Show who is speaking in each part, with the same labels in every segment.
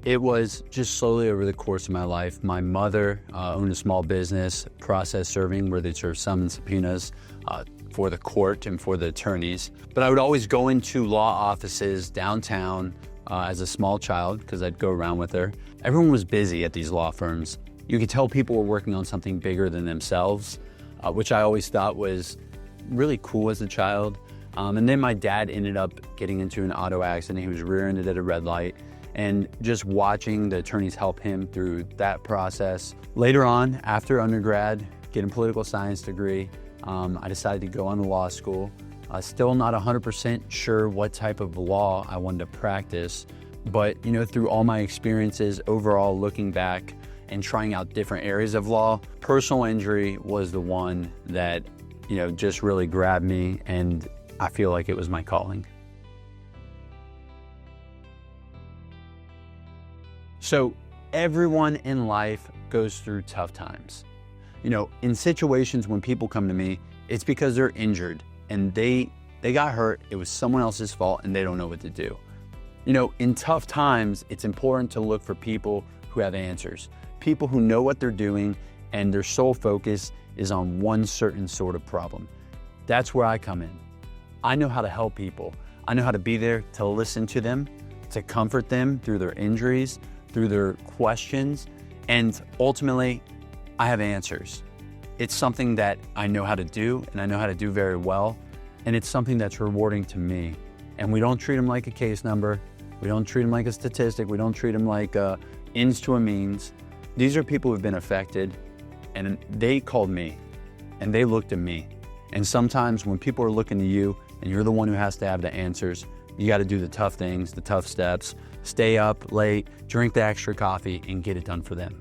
Speaker 1: It was just slowly over the course of my life. My mother owned a small business, process serving, where they'd serve summons subpoenas for the court and for the attorneys. But I would always go into law offices downtown as a small child because I'd go around with her. Everyone was busy at these law firms. You could tell people were working on something bigger than themselves, which I always thought was really cool as a child. And then my dad ended up getting into an auto accident. He was rear-ended at a red light. And just watching the attorneys help him through that process. Later on, after undergrad, getting a political science degree, I decided to go on to law school. Still not 100% sure what type of law I wanted to practice, but through all my experiences overall, looking back and trying out different areas of law, personal injury was the one that just really grabbed me, and I feel like it was my calling. So everyone in life goes through tough times. In situations when people come to me, it's because they're injured and they got hurt, it was someone else's fault, and they don't know what to do. In tough times, it's important to look for people who have answers, people who know what they're doing and their sole focus is on one certain sort of problem. That's where I come in. I know how to help people. I know how to be there to listen to them, to comfort them through their injuries, through their questions, and ultimately, I have answers. It's something that I know how to do, and I know how to do very well, and it's something that's rewarding to me. And we don't treat them like a case number. We don't treat them like a statistic. We don't treat them like ends to a means. These are people who've been affected, and they called me, and they looked at me. And sometimes when people are looking to you, and you're the one who has to have the answers, you got to do the tough things, the tough steps, stay up late, drink the extra coffee, and get it done for them.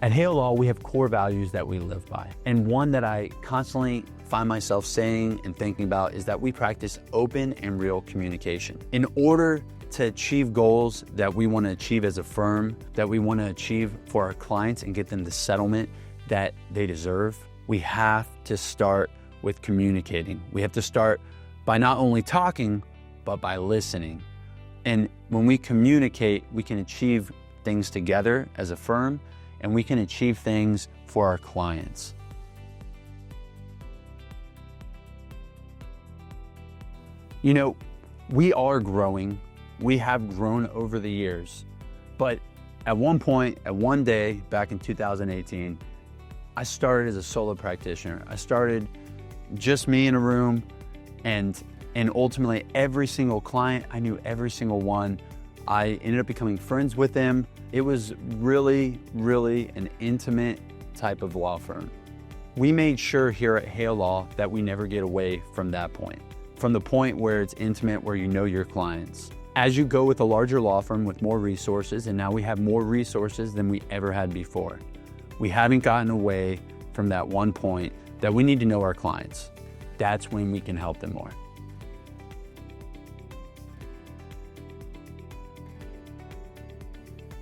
Speaker 1: At Hale Law, we have core values that we live by. And one that I constantly find myself saying and thinking about is that we practice open and real communication. In order to achieve goals that we want to achieve as a firm, that we want to achieve for our clients and get them the settlement that they deserve, we have to start with communicating. We have to start by not only talking, but by listening. And when we communicate, we can achieve things together as a firm, and we can achieve things for our clients. We are growing. We have grown over the years. But at one point, at one day back in 2018, I started as a solo practitioner. I started just me in a room, and ultimately every single client, I knew every single one. I ended up becoming friends with them. It was really, really an intimate type of law firm. We made sure here at Hale Law that we never get away from that point, from the point where it's intimate, where you know your clients. As you go with a larger law firm with more resources, and now we have more resources than we ever had before, we haven't gotten away from that one point that we need to know our clients. That's when we can help them more.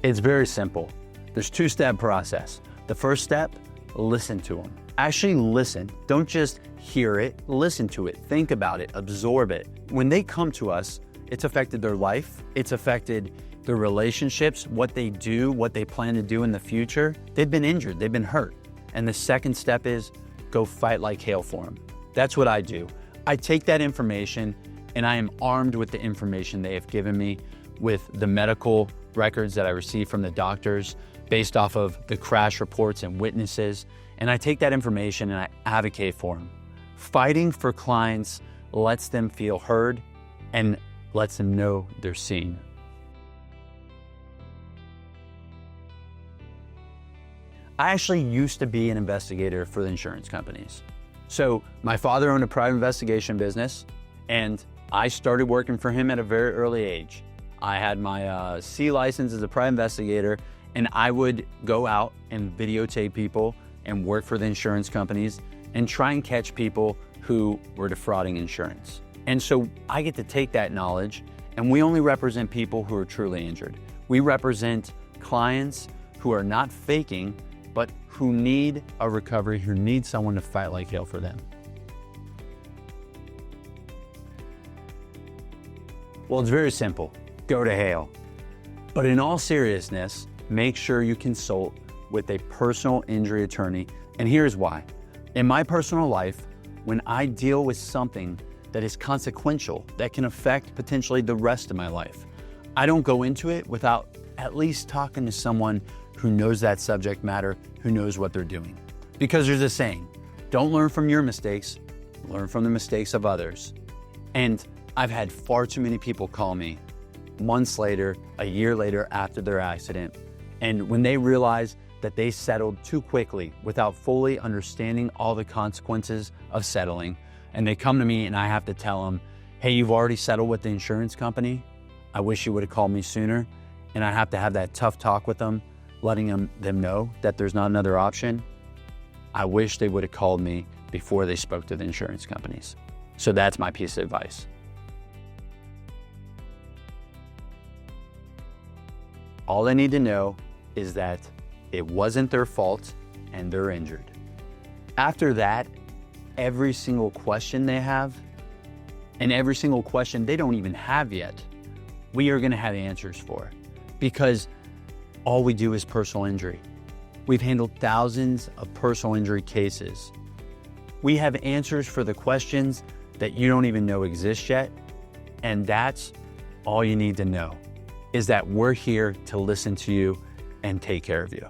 Speaker 1: It's very simple. There's a two-step process. The first step, listen to them. Actually listen. Don't just hear it, listen to it, think about it, absorb it. When they come to us, it's affected their life, it's affected their relationships, what they do, what they plan to do in the future. They've been injured, they've been hurt. And the second step is go fight like Hale for them. That's what I do. I take that information and I am armed with the information they have given me, with the medical records that I receive from the doctors based off of the crash reports and witnesses. And I take that information and I advocate for them. Fighting for clients lets them feel heard and lets them know they're seen. I actually used to be an investigator for the insurance companies. So my father owned a private investigation business, and I started working for him at a very early age. I had my C license as a private investigator, and I would go out and videotape people and work for the insurance companies and try and catch people who were defrauding insurance. And so I get to take that knowledge, and we only represent people who are truly injured. We represent clients who are not faking, but who need a recovery, who need someone to fight like Hale for them. Well, it's very simple. Go to Hale. But in all seriousness, make sure you consult with a personal injury attorney. And here's why. In my personal life, when I deal with something that is consequential, that can affect potentially the rest of my life, I don't go into it without at least talking to someone who knows that subject matter, who knows what they're doing. Because there's a saying, don't learn from your mistakes, learn from the mistakes of others. And I've had far too many people call me months later, a year later after their accident, and when they realize that they settled too quickly without fully understanding all the consequences of settling, and they come to me and I have to tell them, hey, you've already settled with the insurance company? I wish you would have called me sooner. And I have to have that tough talk with them, letting them know that there's not another option. I wish they would have called me before they spoke to the insurance companies. So that's my piece of advice. All they need to know is that it wasn't their fault and they're injured. After that, every single question they have, and every single question they don't even have yet, we are gonna have answers for, because all we do is personal injury. We've handled thousands of personal injury cases. We have answers for the questions that you don't even know exist yet, and that's all you need to know, is that we're here to listen to you and take care of you.